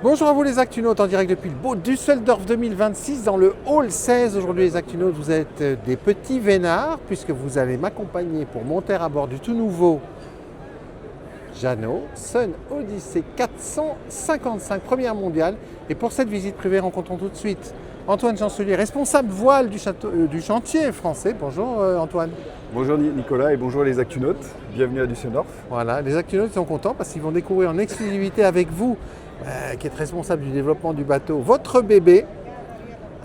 Bonjour à vous les Actunautes, en direct depuis le beau Düsseldorf 2026 dans le Hall 16. Aujourd'hui les Actunautes, vous êtes des petits vénards puisque vous allez m'accompagner pour monter à bord du tout nouveau Jeannot Sun Odyssey 455 première mondiale. Et pour cette visite privée, rencontrons tout de suite Antoine Chancelier, responsable voile du chantier français. Bonjour Antoine. Bonjour Nicolas et bonjour les Actunautes, bienvenue à Düsseldorf. Voilà, les Actunautes sont contents parce qu'ils vont découvrir en exclusivité avec vous, qui êtes responsable du développement du bateau, votre bébé,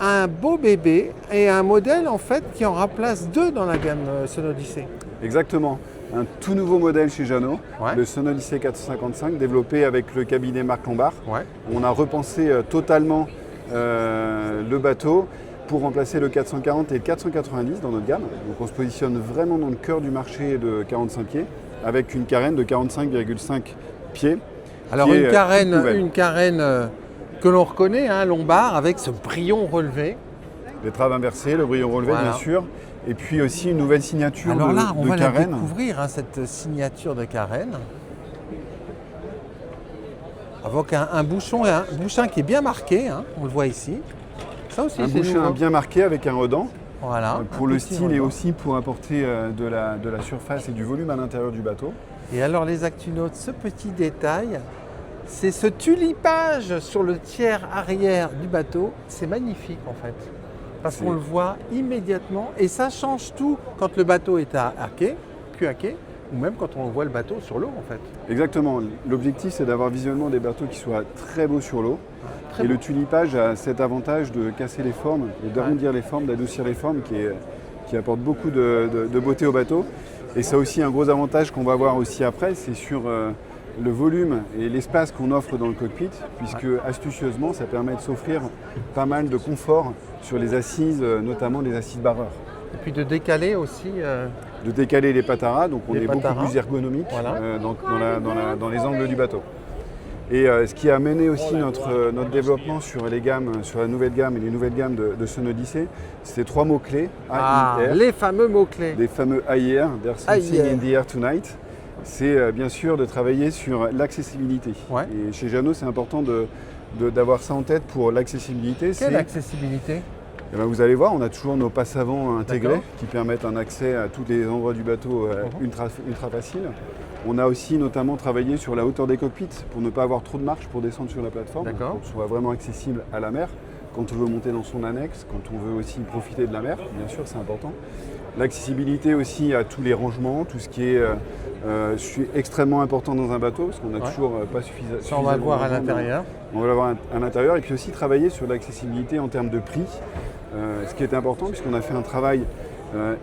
un beau bébé et un modèle en fait qui en remplace deux dans la gamme Sun Odyssey. Exactement, un tout nouveau modèle chez Jeannot, Ouais. le Sun Odyssey 455 développé avec le cabinet Marc Lombard. Ouais. On a repensé totalement le bateau pour remplacer le 440 et le 490 dans notre gamme. Donc on se positionne vraiment dans le cœur du marché de 45 pieds avec une carène de 45,5 pieds. Alors qui une est carène, toute nouvelle. que l'on reconnaît, Lombard, avec ce brillon relevé. L'étrave inversée, le brillon relevé Voilà. bien sûr, et puis aussi une nouvelle signature Alors là, on de va la carène. découvrir, cette signature de carène. Avec un bouchon qui est bien marqué, on le voit ici. Ça aussi, Un c'est bouchin nouveau. bien marqué avec un redent. Voilà, Pour un le petit style et redent. aussi pour apporter de la surface et du volume à l'intérieur du bateau. Et alors les Actunautes, ce petit détail, c'est ce tulipage sur le tiers arrière du bateau. C'est magnifique en fait. Parce C'est- qu'on le voit immédiatement et ça change tout quand le bateau est à quai, cul à quai, ou même quand on voit le bateau sur l'eau en fait. Exactement. L'objectif, c'est d'avoir visuellement des bateaux qui soient très beaux sur l'eau. Très Et beau. le tulipage a cet avantage de casser les formes et d'arrondir les formes, d'adoucir les formes qui apporte beaucoup de beauté au bateau. Et ça a aussi un gros avantage qu'on va voir aussi après, c'est sur le volume et l'espace qu'on offre dans le cockpit, puisque astucieusement, ça permet de s'offrir pas mal de confort sur les assises, notamment les assises barreurs. Et puis de décaler aussi. De décaler les pataras, donc on Les est beaucoup pataras. plus ergonomique Voilà. dans les angles du bateau. Et ce qui a mené aussi notre développement sur les gammes, sur la nouvelle gamme et les nouvelles gammes de Sun Odyssey, c'est trois mots-clés, AIR, Les fameux mots-clés. des fameux AIR, There's Something AIR. in the Air Tonight. C'est bien sûr de travailler sur l'accessibilité. Ouais. Et chez Jeannot, c'est important d'avoir ça en tête pour l'accessibilité. Quelle accessibilité? Eh ben, vous allez voir, on a toujours nos passes avant intégrés D'accord. qui permettent un accès à tous les endroits du bateau ultra facile. On a aussi notamment travaillé sur la hauteur des cockpits pour ne pas avoir trop de marche pour descendre sur la plateforme, D'accord. pour que ce soit vraiment accessible à la mer. Quand on veut monter dans son annexe, quand on veut aussi profiter de la mer, bien sûr, c'est important. L'accessibilité aussi à tous les rangements, tout ce qui est extrêmement important dans un bateau, parce qu'on n'a Ouais. toujours pas suffisamment. Ça, on va le voir à l'intérieur. On va l'avoir à l'intérieur et puis aussi travailler sur l'accessibilité en termes de prix, ce qui est important puisqu'on a fait un travail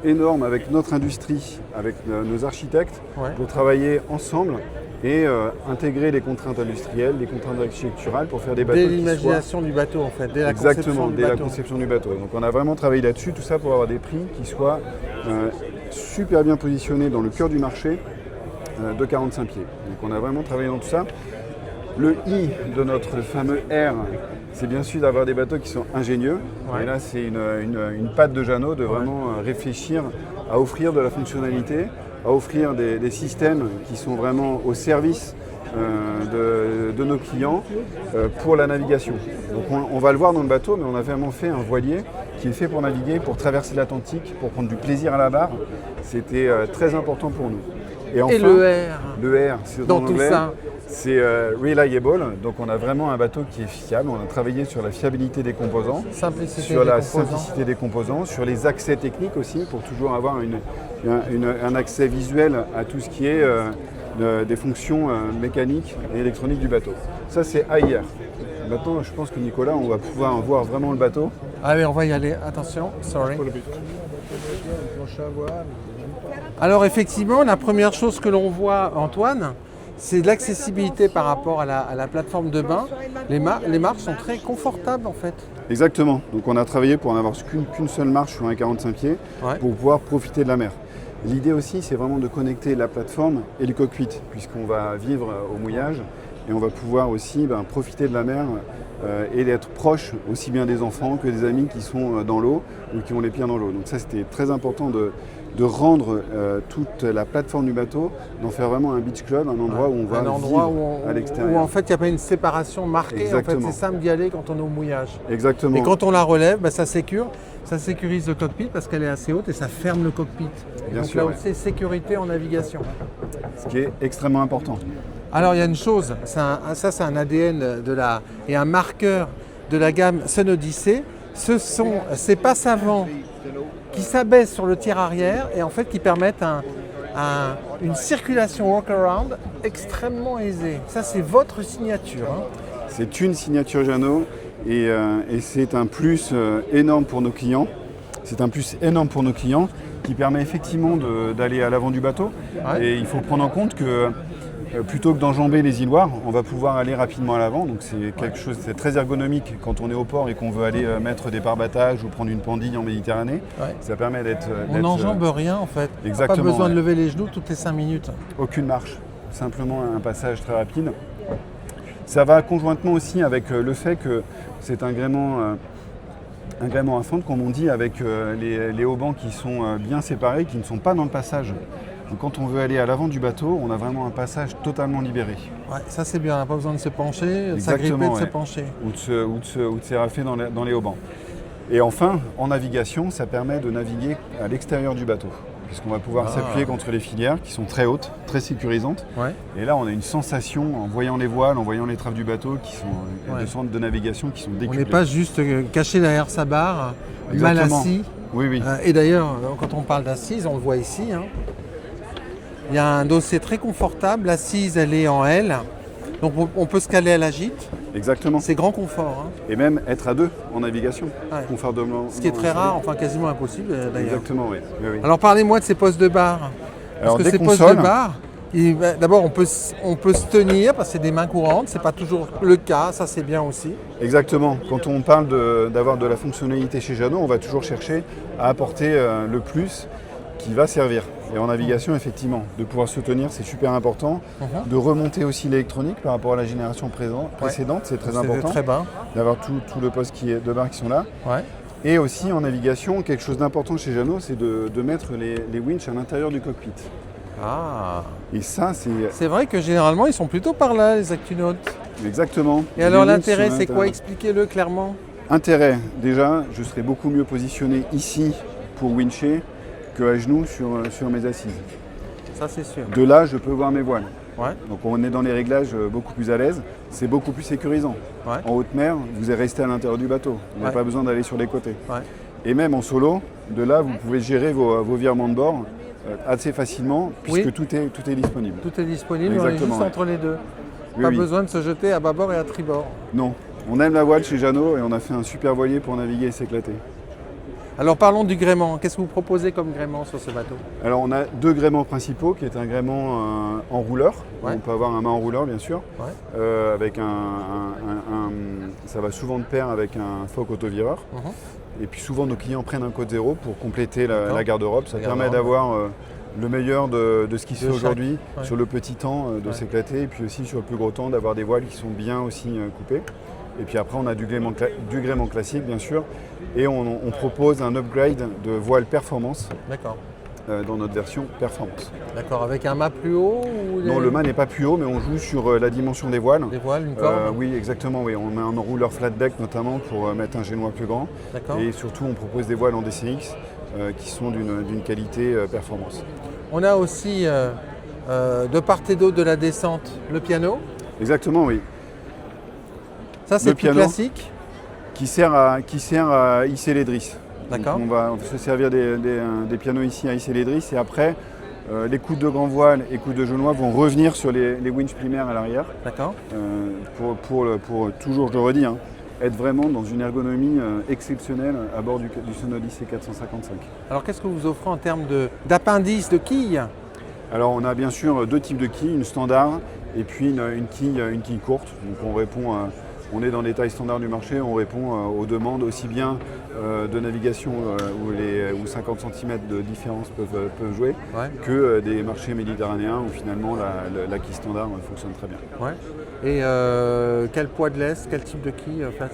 énorme avec notre industrie, avec nos architectes, Ouais. pour travailler ensemble et intégrer les contraintes industrielles, les contraintes architecturales pour faire des bateaux Dès qui soient... l'imagination du bateau en fait, dès la conception Exactement, du dès la bateau. conception du bateau. Donc on a vraiment travaillé là-dessus, tout ça pour avoir des prix qui soient super bien positionnés dans le cœur du marché de 45 pieds. Donc on a vraiment travaillé dans tout ça. Le I de notre fameux R, c'est bien sûr d'avoir des bateaux qui sont ingénieux. Ouais. Et là, c'est une patte de Jeannot de vraiment réfléchir à offrir de la fonctionnalité, à offrir des systèmes qui sont vraiment au service de nos clients pour la navigation. Donc on va le voir dans le bateau, mais on a vraiment fait un voilier qui est fait pour naviguer, pour traverser l'Atlantique, pour prendre du plaisir à la barre. C'était très important pour nous. Et le R Le R, c'est dans en tout anglais, ça. c'est reliable. Donc on a vraiment un bateau qui est fiable. On a travaillé sur la fiabilité des composants, Simplicité sur des la composants. simplicité des composants, sur les accès techniques aussi, pour toujours avoir un accès visuel à tout ce qui est des fonctions mécaniques et électroniques du bateau. Ça, c'est AIR. Maintenant, je pense que Nicolas, on va pouvoir voir vraiment le bateau. Allez, on va y aller. Attention, sorry. Alors effectivement, la première chose que l'on voit, Antoine, c'est l'accessibilité par rapport à la plateforme de bain. Les marches sont très confortables en fait. Exactement. Donc on a travaillé pour n'avoir qu'une seule marche sur un 45 pieds Ouais. pour pouvoir profiter de la mer. L'idée aussi, c'est vraiment de connecter la plateforme et le cockpit, puisqu'on va vivre au mouillage et on va pouvoir aussi profiter de la mer et d'être proche aussi bien des enfants que des amis qui sont dans l'eau ou qui ont les pieds dans l'eau. Donc ça, c'était très important de rendre toute la plateforme du bateau, d'en faire vraiment un beach club, un endroit où on va vivre à l'extérieur. Où en fait il n'y a pas une séparation marquée. Exactement. En fait, c'est simple d'y aller quand on est au mouillage. Exactement. Et quand on la relève, ça sécurise le cockpit parce qu'elle est assez haute et ça ferme le cockpit. Bien donc sûr, là aussi, sécurité en navigation. Ce qui est extrêmement important. Alors il y a une chose, ça c'est un ADN et un marqueur de la gamme Sun Odyssey. Ce sont ces passes avant qui s'abaissent sur le tiers arrière et en fait qui permettent une circulation walk-around extrêmement aisée. Ça c'est votre signature. Hein. C'est une signature Jeannot et c'est un plus énorme pour nos clients. C'est un plus énorme pour nos clients qui permet effectivement d'aller à l'avant du bateau. Ouais. Et il faut prendre en compte que plutôt que d'enjamber les îloirs, on va pouvoir aller rapidement à l'avant. Donc c'est quelque chose, c'est très ergonomique quand on est au port et qu'on veut aller mettre des pare-battages ou prendre une pendille en Méditerranée. Ouais. Ça permet d'être... On n'enjambe rien en fait. Exactement. Pas besoin de lever les genoux toutes les 5 minutes. Aucune marche, simplement un passage très rapide. Ça va conjointement aussi avec le fait que c'est un gréement à fente, comme on dit, avec les haubans qui sont bien séparés, qui ne sont pas dans le passage. Donc quand on veut aller à l'avant du bateau, on a vraiment un passage totalement libéré. Ouais, ça c'est bien, on n'a pas besoin de se pencher, de s'agripper, de se pencher. Ou de s'érafler dans les haubans. Et enfin, en navigation, ça permet de naviguer à l'extérieur du bateau, puisqu'on va pouvoir s'appuyer contre les filières qui sont très hautes, très sécurisantes. Ouais. Et là, on a une sensation en voyant les voiles, en voyant les traves du bateau, qui sont des centres de navigation qui sont décuplés. On n'est pas juste caché derrière sa barre, mal assis. Oui, oui. Et d'ailleurs, quand on parle d'assise, on le voit ici. Hein. Il y a un dossier très confortable, l'assise elle est en L, donc on peut se caler à la gîte. Exactement. C'est grand confort. Hein. Et même être à deux en navigation, confortablement. Ce qui est très rare, enfin quasiment impossible d'ailleurs. Exactement, oui. Alors parlez-moi de ces postes de barre. Parce que ces postes de barre, d'abord on peut se tenir parce que c'est des mains courantes, c'est pas toujours le cas, ça c'est bien aussi. Exactement. Quand on parle d'avoir de la fonctionnalité chez Jeannot, on va toujours chercher à apporter le plus qui va servir. Et en navigation, effectivement, de pouvoir se tenir, c'est super important. De remonter aussi l'électronique par rapport à la génération précédente, c'est très important. Très bas. D'avoir tout le poste de barre qui sont là. Ouais. Et aussi en navigation, quelque chose d'important chez Jeannot, c'est de mettre les winches à l'intérieur du cockpit. Ah. Et ça, c'est... C'est vrai que généralement, ils sont plutôt par là, les ActuNautes. Exactement. Et alors l'intérêt, c'est quoi? Expliquez-le clairement. Intérêt, déjà, je serai beaucoup mieux positionné ici pour wincher qu'à genoux sur mes assises. Ça c'est sûr. De là, je peux voir mes voiles. Ouais. Donc on est dans les réglages beaucoup plus à l'aise, c'est beaucoup plus sécurisant. Ouais. En haute mer, vous êtes resté à l'intérieur du bateau, vous n'avez pas besoin d'aller sur les côtés. Ouais. Et même en solo, de là, vous pouvez gérer vos virements de bord assez facilement puisque tout est disponible. Tout est disponible, on est juste entre les deux. Pas besoin de se jeter à bâbord et à tribord. Non, on aime la voile chez Jeannot et on a fait un super voilier pour naviguer et s'éclater. Alors parlons du gréement. Qu'est-ce que vous proposez comme gréement sur ce bateau? Alors on a deux gréements principaux, qui est un gréement enrouleur. Ouais. On peut avoir un mât enrouleur bien sûr, avec ça va souvent de pair avec un foc autovireur. Et puis souvent nos clients prennent un code zéro pour compléter la garde-robe. Ça permet d'avoir le meilleur de ce qui se fait aujourd'hui, sur le petit temps de s'éclater, et puis aussi sur le plus gros temps d'avoir des voiles qui sont bien aussi coupées. Et puis après, on a du gréement classique, bien sûr. Et on propose un upgrade de voile performance. D'accord. Dans notre version performance. D'accord, avec un mât plus haut ou Non, le mât n'est pas plus haut, mais on joue sur la dimension des voiles. Des voiles, une corde Oui, exactement. Oui. On met un enrouleur flat deck notamment pour mettre un génois plus grand. D'accord. Et surtout, on propose des voiles en DCX qui sont d'une qualité performance. On a aussi, de part et d'autre de la descente, le piano. Exactement, oui. Ça, c'est plus classique. Qui sert à hisser les drisses. D'accord. On va se servir des pianos ici à hisser les drisses et après, les coudes de grand voile et coudes de genois vont revenir sur les winches primaires à l'arrière. D'accord. Pour toujours, je le redis, être vraiment dans une ergonomie exceptionnelle à bord du Sun Odyssey 455. Alors qu'est-ce que vous offrez en termes d'appendices, de quilles? Alors on a bien sûr deux types de quilles, une standard et puis une quille courte. Donc on est dans les tailles standards du marché, on répond aux demandes aussi bien de navigation où 50 cm de différence peuvent jouer, que des marchés méditerranéens où finalement la quille standard fonctionne très bien. Ouais. Et quel poids de laisse, quel type de quille enfin,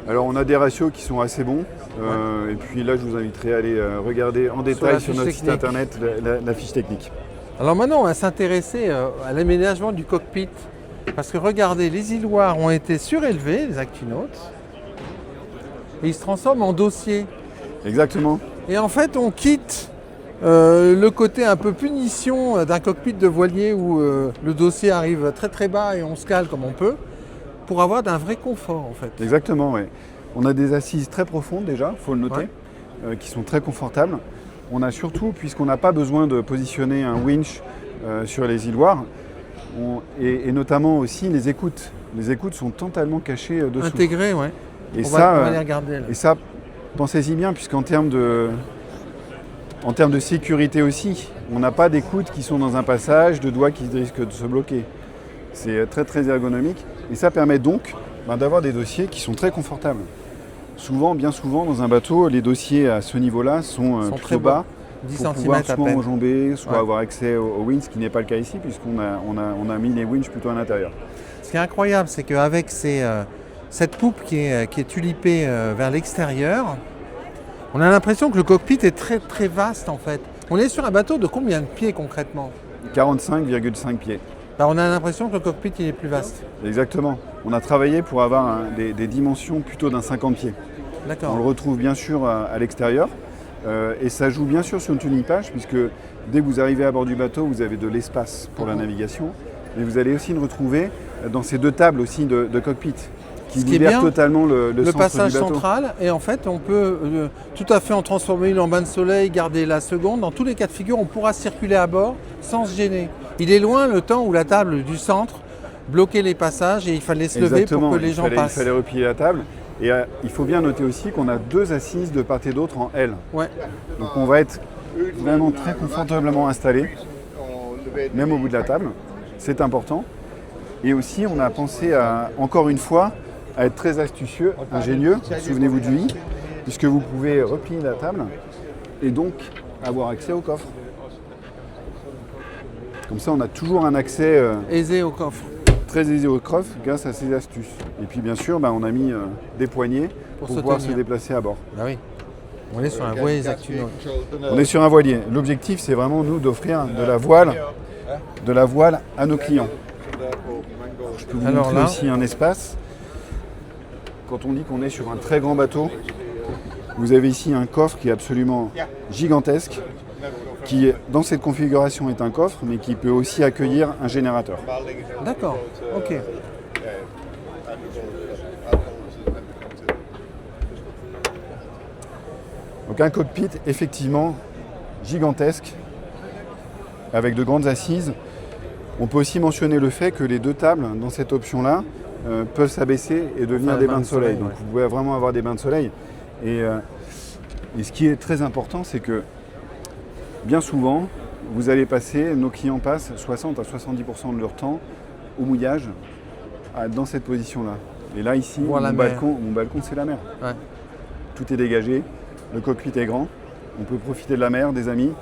Alors on a des ratios qui sont assez bons. Et puis là je vous inviterai à aller regarder en détail sur notre site internet la fiche technique. Alors maintenant on va s'intéresser à l'aménagement du cockpit. Parce que regardez, les îloirs ont été surélevés, les Actinotes, et ils se transforment en dossier. Exactement. Et en fait on quitte le côté un peu punition d'un cockpit de voilier où le dossier arrive très très bas et on se cale comme on peut, pour avoir d'un vrai confort en fait. Exactement, oui. On a des assises très profondes déjà, il faut le noter, qui sont très confortables. On a surtout, puisqu'on n'a pas besoin de positionner un winch sur les îloirs, et notamment aussi les écoutes. Les écoutes sont totalement cachées dessous. Intégrées, oui. Et on va les regarder là. Et ça, pensez-y bien, puisqu'en termes de sécurité aussi, on n'a pas d'écoutes qui sont dans un passage, de doigts qui risquent de se bloquer. C'est très très ergonomique et ça permet donc d'avoir des dossiers qui sont très confortables. Bien souvent dans un bateau, les dossiers à ce niveau-là sont plutôt bas, 10 pour cm pouvoir soit à peine. enjamber, soit avoir accès au winch, ce qui n'est pas le cas ici puisqu'on a mis les winches plutôt à l'intérieur. Ce qui est incroyable, c'est qu'avec cette poupe qui est tulipée vers l'extérieur, on a l'impression que le cockpit est très très vaste en fait. On est sur un bateau de combien de pieds concrètement? 45,5 pieds. On a l'impression que le cockpit il est plus vaste. Exactement. On a travaillé pour avoir des dimensions plutôt d'un 50 pieds. D'accord. On le retrouve bien sûr à l'extérieur et ça joue bien sûr sur le tunipage puisque dès que vous arrivez à bord du bateau, vous avez de l'espace pour la navigation. Mais vous allez aussi le retrouver dans ces deux tables aussi de cockpit qui libèrent totalement le centre passage du bateau. central. Et en fait, on peut tout à fait en transformer une en bain de soleil, garder la seconde. Dans tous les cas de figure, on pourra circuler à bord sans se gêner. Il est loin le temps où la table du centre bloquait les passages et il fallait se lever pour que les gens passent. Il fallait replier la table. Et il faut bien noter aussi qu'on a deux assises de part et d'autre en L. Ouais. Donc on va être vraiment très confortablement installé, même au bout de la table. C'est important. Et aussi, on a pensé encore une fois à être très astucieux, ingénieux. Souvenez-vous du i, puisque vous pouvez replier la table et donc avoir accès au coffre. Comme ça, on a toujours un accès aisé au coffre. Très aisé au coffre grâce à ces astuces. Et puis bien sûr, on a mis des poignées pour pouvoir se déplacer à bord. Ah oui. On est sur un voilier Actinote. On est sur un voilier. L'objectif, c'est vraiment nous d'offrir de la voile à nos clients. Alors, je peux vous montrer aussi un espace. Quand on dit qu'on est sur un très grand bateau, vous avez ici un coffre qui est absolument gigantesque, qui dans cette configuration est un coffre, mais qui peut aussi accueillir un générateur. D'accord, ok. Donc un cockpit effectivement gigantesque, avec de grandes assises. On peut aussi mentionner le fait que les deux tables dans cette option-là peuvent s'abaisser et devenir des bains de soleil. Donc vous pouvez vraiment avoir des bains de soleil. Et ce qui est très important, c'est que bien souvent, nos clients passent 60 à 70% de leur temps au mouillage dans cette position-là. Et là, ici, mon balcon, c'est la mer. Ouais. Tout est dégagé, le cockpit est grand, on peut profiter de la mer, des amis,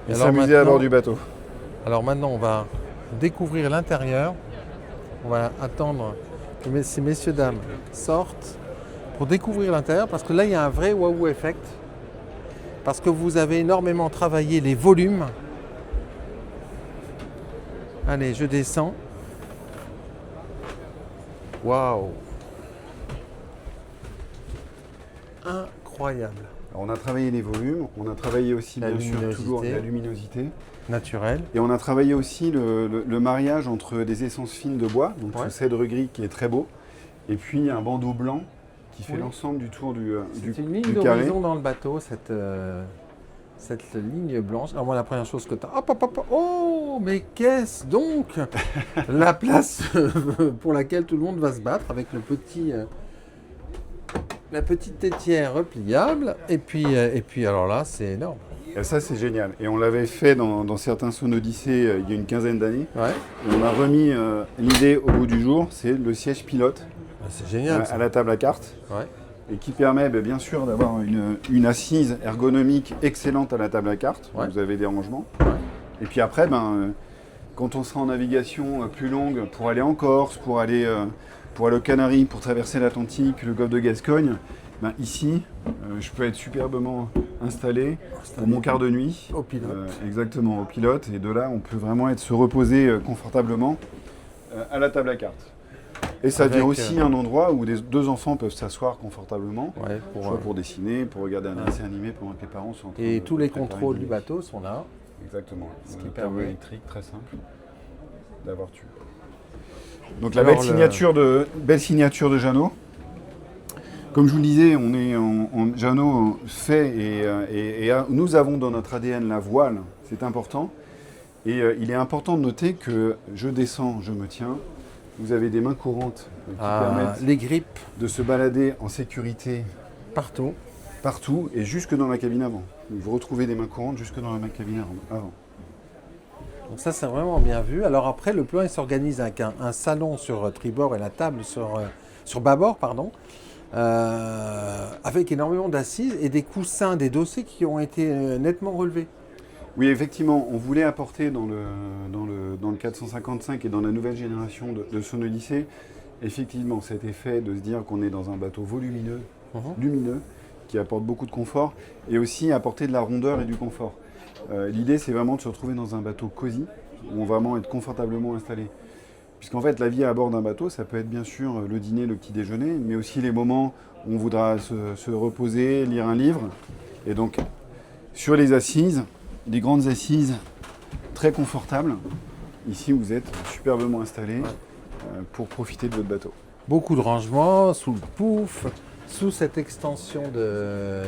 et s'amuser à bord du bateau. Alors maintenant, on va découvrir l'intérieur. On va attendre que ces messieurs dames sortent pour découvrir l'intérieur, parce que là, il y a un vrai wow effect. Parce que vous avez énormément travaillé les volumes. Allez, je descends. Waouh! Incroyable. Alors, on a travaillé les volumes, on a travaillé aussi bien sûr toujours la luminosité naturelle. Et on a travaillé aussi le mariage entre des essences fines de bois, donc ce cèdre gris qui est très beau, et puis un bandeau blanc qui fait l'ensemble du tour du carré. C'est une ligne d'horizon dans le bateau, cette ligne blanche. Alors moi, la première chose que tu as... Oh, mais qu'est-ce donc? La place pour laquelle tout le monde va se battre avec la petite tétière repliable. Et puis alors là, c'est énorme. Et ça, c'est génial. Et on l'avait fait dans certains Sonodyssées il y a une quinzaine d'années. Ouais. Et on a remis l'idée au bout du jour, c'est le siège pilote. C'est génial. À la table à cartes. Ouais. Et qui permet bien sûr d'avoir une assise ergonomique excellente à la table à cartes. Ouais. Vous avez des rangements. Ouais. Et puis après, quand on sera en navigation plus longue pour aller en Corse, pour aller aux Canaries, pour traverser l'Atlantique, le golfe de Gascogne, ben ici, je peux être superbement installé pour mon quart de nuit. Au pilote. Exactement, au pilote. Et de là, on peut vraiment se reposer confortablement à la table à cartes. Et ça devient aussi un endroit où deux enfants peuvent s'asseoir confortablement, Ouais, soit pour dessiner, pour regarder un dessin animé pendant que les parents sont en train Et de tous les préparer contrôles le du dîner. bateau sont là. Exactement. Ce qui Un permet- tableau électrique très simple d'avoir tu. Donc Alors, belle signature de Jeannot. Comme je vous le disais, on est Jeannot fait nous avons dans notre ADN la voile, c'est important. Et il est important de noter que je descends, je me tiens. Vous avez des mains courantes qui permettent Les grippes de se balader en sécurité partout. partout et jusque dans la cabine avant. Vous retrouvez des mains courantes jusque dans la cabine avant. Donc ça, c'est vraiment bien vu. Alors après, le plan, il s'organise avec un salon sur tribord et la table sur bâbord, pardon, avec énormément d'assises et des coussins, des dossiers qui ont été nettement relevés. Oui, effectivement, on voulait apporter dans le 455 et dans la nouvelle génération de son Odyssée, effectivement, cet effet de se dire qu'on est dans un bateau volumineux, lumineux, qui apporte beaucoup de confort, et aussi apporter de la rondeur et du confort. L'idée, c'est vraiment de se retrouver dans un bateau cosy, où on va vraiment être confortablement installé. Puisqu'en fait, la vie à bord d'un bateau, ça peut être bien sûr le dîner, le petit déjeuner, mais aussi les moments où on voudra se reposer, lire un livre. Et donc, sur les assises, des grandes assises très confortables. Ici, vous êtes superbement installé pour profiter de votre bateau. Beaucoup de rangements sous le pouf, sous cette extension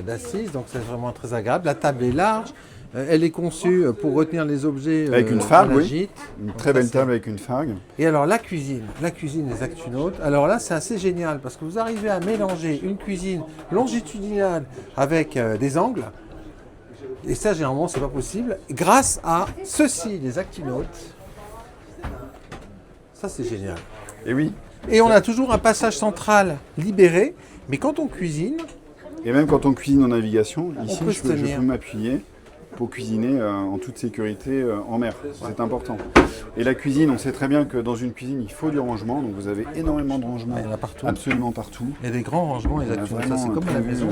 d'assises, donc c'est vraiment très agréable. La table est large, elle est conçue pour retenir les objets Avec une fargue, à la oui. gîte. Une Donc très ça, belle c'est- table avec une fargue. Et alors la cuisine des Actunautes, alors là c'est assez génial parce que vous arrivez à mélanger une cuisine longitudinale avec des angles, et ça généralement c'est pas possible, grâce à ceci, les Actunautes. Ça c'est génial. Et oui, Et on a toujours un passage central libéré, mais quand on cuisine, et même quand on cuisine en navigation, ici, peut je se peux tenir. m'appuyer pour cuisiner en toute sécurité en mer. C'est important. Et la cuisine, on sait très bien que dans une cuisine, il faut du rangement. Donc vous avez énormément de rangement, il y en a partout. absolument partout. Il y a des grands rangements, les On a Actunautes, ça vraiment c'est comme à la prévu, maison.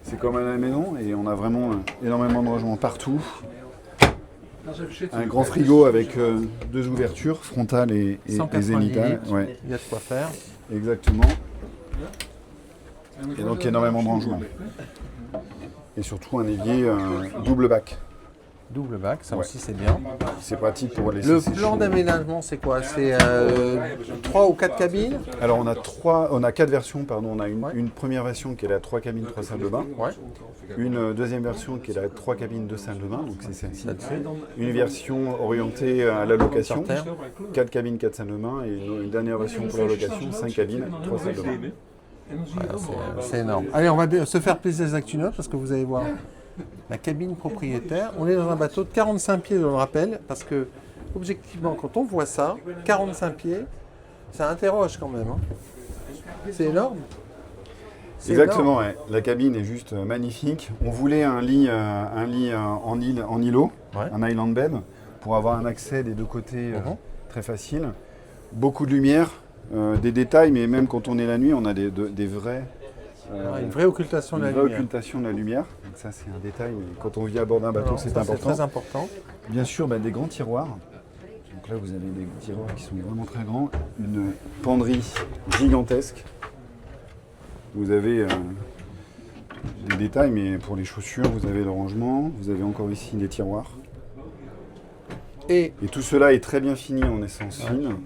c'est comme à la maison et on a vraiment énormément de rangement partout. Un grand frigo avec deux ouvertures, frontale et 190 zénitale. litres. Ouais, Il y a de quoi faire. exactement. Et donc énormément de rangement. Et surtout un évier double bac. Double bac, ça Ouais. aussi c'est bien. C'est pratique pour laisser Le sécher. plan d'aménagement, c'est quoi? C'est 3 ou 4 cabines? Alors on a quatre versions, pardon. On a Ouais. une première version qui est la 3 cabines, 3 salles de bain. Ouais. Une deuxième version qui est la 3 cabines, 2 salles de bain, donc c'est celle-ci. Celle-ci. Une version orientée à la location, Sur terre. 4 cabines, 4 salles de bain. Et une dernière version pour la location, 5 cabines, 3 salles de bain. Voilà, c'est énorme. Allez, on va se faire plaisir les Actunautes parce que vous allez voir la cabine propriétaire. On est dans un bateau de 45 pieds, je le rappelle, parce que objectivement, quand on voit ça, 45 pieds, ça interroge quand même. Hein. C'est énorme. C'est Exactement, énorme. ouais. La cabine est juste magnifique. On voulait un lit en îlot, Ouais. un island bed, pour avoir un accès des deux côtés Mhm. très facile. Beaucoup de lumière, des détails, mais même quand on est la nuit, on a des vrais... Une vraie occultation de une la vraie lumière. occultation de la lumière. Donc ça, c'est un détail, mais quand on vit à bord d'un bateau, Alors, c'est ça, important. très important. Bien sûr, des grands tiroirs. Donc là, vous avez des tiroirs qui sont vraiment très grands. Une penderie gigantesque. Vous avez des détails, mais pour les chaussures, vous avez le rangement. Vous avez encore ici des tiroirs. Et, Et tout cela est très bien fini en essence fine.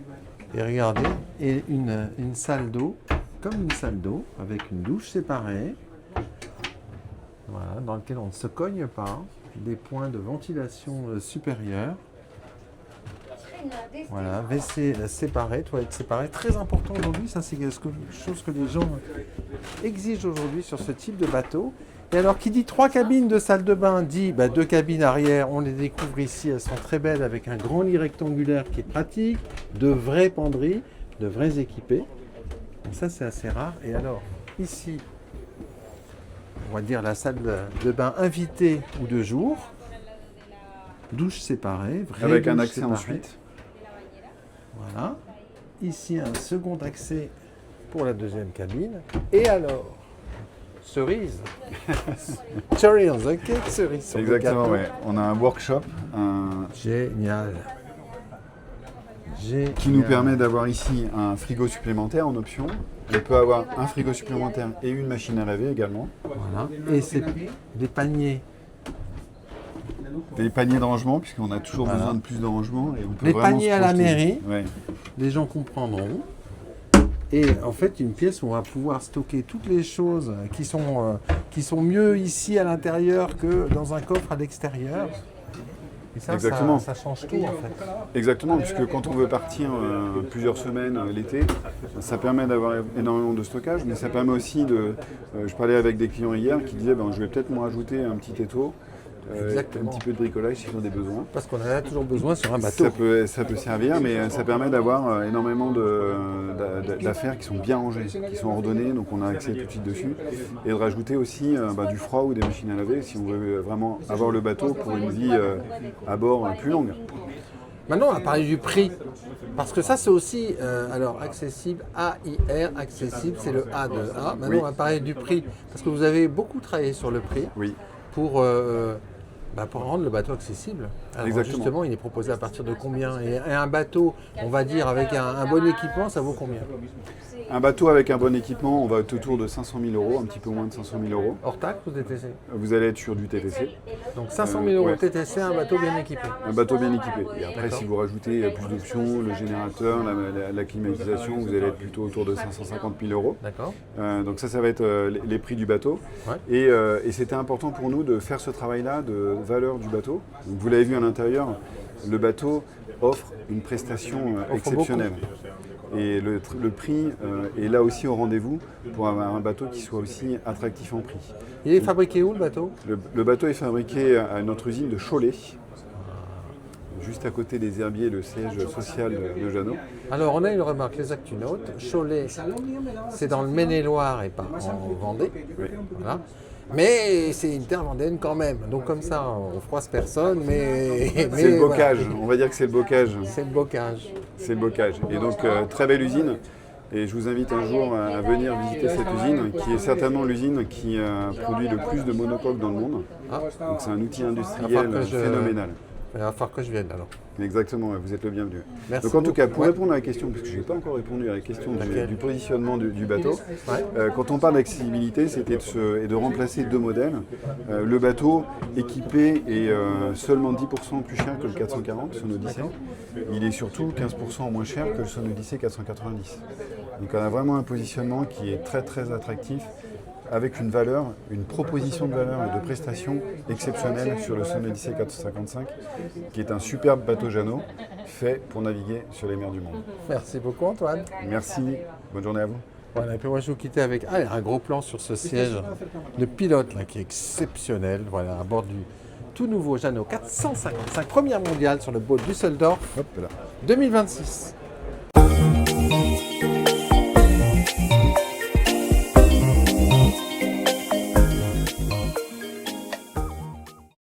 et regardez, et une salle d'eau, comme une salle d'eau, avec une douche séparée, voilà, dans laquelle on ne se cogne pas, des points de ventilation supérieurs. Voilà, WC séparé, toilettes séparées, très important aujourd'hui, ça c'est quelque chose que les gens exigent aujourd'hui sur ce type de bateau. Et alors qui dit 3 cabines de salle de bain, dit 2 cabines arrière, on les découvre ici, elles sont très belles avec un grand lit rectangulaire qui est pratique, de vraies penderies, de vrais équipés. Donc ça c'est assez rare. Et alors ici, on va dire la salle de bain invitée ou de jour. Douche séparée, vraie avec un douche accès séparée. ensuite. Voilà. Ici, un second accès pour la deuxième cabine. Et alors, cerise. Cherry on the cake, cerise sur le Exactement, gâteau. ouais. On a un workshop Génial. qui nous permet d'avoir ici un frigo supplémentaire en option. On peut avoir un frigo supplémentaire et une machine à laver également. Voilà. Et c'est des paniers. Des paniers de rangement, puisqu'on a toujours Voilà. besoin de plus de rangement. Et on peut Les vraiment paniers se à la projeter. mairie. Ouais. Les gens comprendront. Et en fait, une pièce où on va pouvoir stocker toutes les choses qui sont mieux ici à l'intérieur que dans un coffre à l'extérieur. Et ça, Exactement. ça change tout en fait. Exactement, puisque quand on veut partir plusieurs semaines l'été, ça permet d'avoir énormément de stockage, mais ça permet aussi de... je parlais avec des clients hier qui disaient je vais peut-être me rajouter un petit étau, un Exactement. petit peu de bricolage s'ils ont des besoins. Parce qu'on en a toujours besoin sur un bateau. Ça peut servir, mais ça permet d'avoir énormément d'affaires qui sont bien rangées, qui sont ordonnées, donc on a accès tout de suite dessus. Et de rajouter aussi du froid ou des machines à laver si on veut vraiment avoir le bateau pour une vie à bord plus longue. Maintenant, on va parler du prix. Parce que ça, c'est aussi, alors, accessible, AIR, accessible, c'est le A de A. Maintenant, Oui. on va parler du prix. Parce que vous avez beaucoup travaillé sur le prix Oui. pour rendre le bateau accessible. Alors, Exactement. justement, il est proposé à partir de combien? Et un bateau, on va dire, avec un bon équipement, ça vaut combien? Un bateau avec un bon équipement, on va être autour de 500 000 euros, un petit peu moins de 500 000 euros. Hors taxe ou TTC? Vous allez être sur du TTC, Donc 500 000 euros ouais. TTC, un bateau bien équipé. un bateau bien équipé. Et après, D'accord. si vous rajoutez plus d'options, le générateur, la climatisation, vous allez être plutôt autour de 550 000 euros. D'accord. Donc ça va être les prix du bateau. Ouais. Et c'était important pour nous de faire ce travail-là de valeur du bateau. Donc, vous l'avez vu à l'intérieur, le bateau offre une prestation exceptionnelle. Et le prix est là aussi au rendez-vous pour avoir un bateau qui soit aussi attractif en prix. Il est fabriqué où le bateau? Le bateau est fabriqué à notre usine de Cholet, juste à côté des Herbiers, le siège social de Jeannot. Alors, on a une remarque, les Actunautes. Cholet, c'est dans le Maine-et-Loire et pas en Vendée. Oui. Voilà. Mais c'est une terre vendéenne quand même. Donc, comme ça, on froisse personne, mais. C'est le voilà. bocage, on va dire que c'est le bocage. C'est le bocage. C'est le bocage. Et donc, très belle usine. Et je vous invite un jour à venir visiter cette usine, qui est certainement l'usine qui produit le plus de monocoques dans le monde. Ah, Donc, c'est un outil Il va industriel falloir que je- phénoménal. il va falloir que je vienne alors. Exactement, vous êtes le bienvenu. Merci Donc en tout cas, beaucoup. pour Ouais. répondre à la question, parce que je n'ai pas encore répondu à la question Laquelle du positionnement du bateau, Ouais. quand on parle d'accessibilité, c'était de remplacer deux modèles. Le bateau équipé est seulement 10% plus cher que le 440 Son Odyssey. Il est surtout 15% moins cher que le Son Odyssey 490. Donc on a vraiment un positionnement qui est très très attractif, avec une valeur, une proposition de valeur et de prestations exceptionnelle sur le Son Odyssey 455, qui est un superbe bateau Jeannot, fait pour naviguer sur les mers du monde. Merci beaucoup, Antoine. Merci, bonne journée à vous. Voilà, et puis moi je vais vous quitter avec un gros plan sur ce siège de pilote là, qui est exceptionnel. Voilà, à bord du tout nouveau Jeannot 455, première mondiale sur le boat Düsseldorf Hop là. 2026.